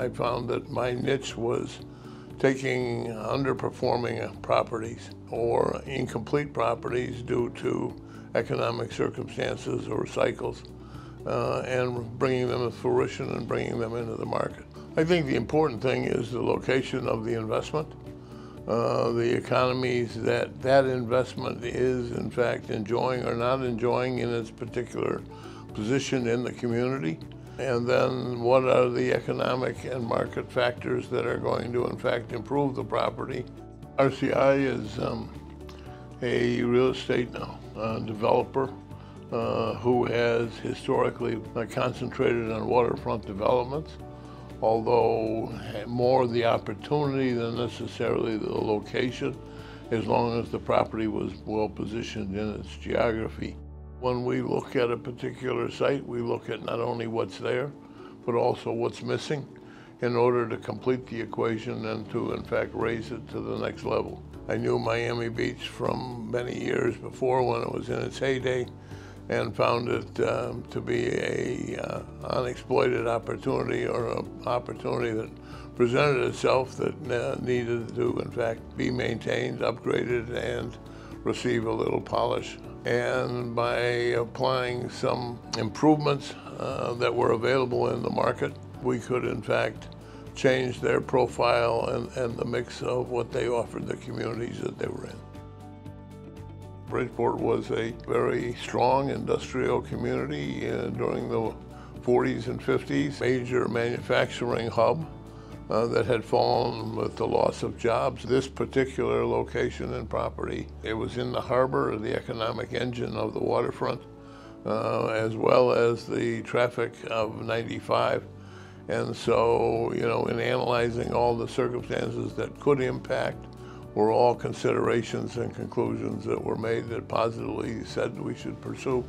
I found that my niche was taking underperforming properties or incomplete properties due to economic circumstances or cycles and bringing them to fruition and bringing them into the market. I think the important thing is the location of the investment, the economies that that investment is in fact enjoying or not enjoying in its particular position in the community, and then what are the economic and market factors that are going to in fact improve the property. RCI is a real estate developer who has historically concentrated on waterfront developments, although more the opportunity than necessarily the location, as long as the property was well positioned in its geography. When we look at a particular site, we look at not only what's there, but also what's missing in order to complete the equation and to in fact raise it to the next level. I knew Miami Beach from many years before when it was in its heyday, and found it to be a unexploited opportunity, or an opportunity that presented itself that needed to in fact be maintained, upgraded, and receive a little polish. And by applying some improvements that were available in the market, we could in fact change their profile and the mix of what they offered the communities that they were in. Bridgeport was a very strong industrial community during the 40s and 50s, major manufacturing hub that had fallen with the loss of jobs. This particular location and property, it was in the harbor, the economic engine of the waterfront, as well as the traffic of 95. And so, in analyzing all the circumstances that could impact, were all considerations and conclusions that were made that positively said we should pursue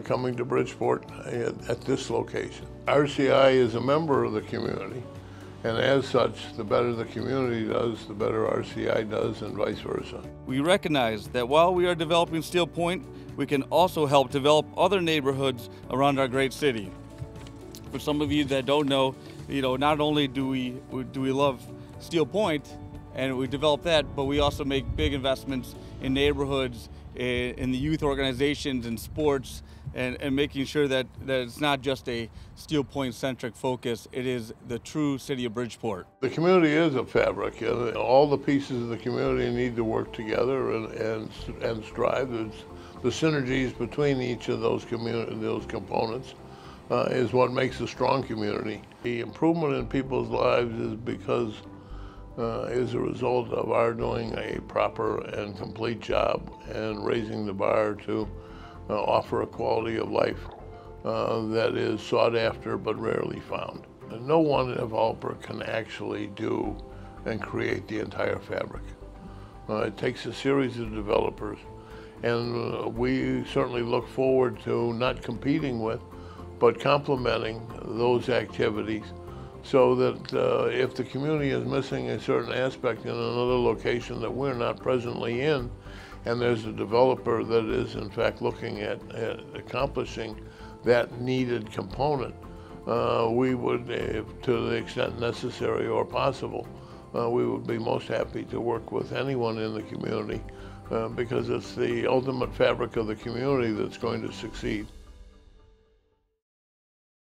coming to Bridgeport at this location. RCI is a member of the community, and as such, the better the community does, the better RCI does, and vice versa. We recognize that while we are developing Steelpointe, we can also help develop other neighborhoods around our great city. For some of you that don't know, not only do we love Steelpointe, and we develop that, but we also make big investments in neighborhoods, in the youth organizations and sports, and making sure that it's not just a Steelpointe-centric focus, it is the true city of Bridgeport. The community is a fabric, and all the pieces of the community need to work together and strive. The synergies between each of those components is what makes a strong community. The improvement in people's lives is because is a result of our doing a proper and complete job and raising the bar to offer a quality of life that is sought after but rarely found. And no one developer can actually do and create the entire fabric. It takes a series of developers, and we certainly look forward to not competing with, but complementing those activities, so that if the community is missing a certain aspect in another location that we're not presently in, and there's a developer that is in fact looking at accomplishing that needed component, we would, to the extent necessary or possible, we would be most happy to work with anyone in the community because it's the ultimate fabric of the community that's going to succeed.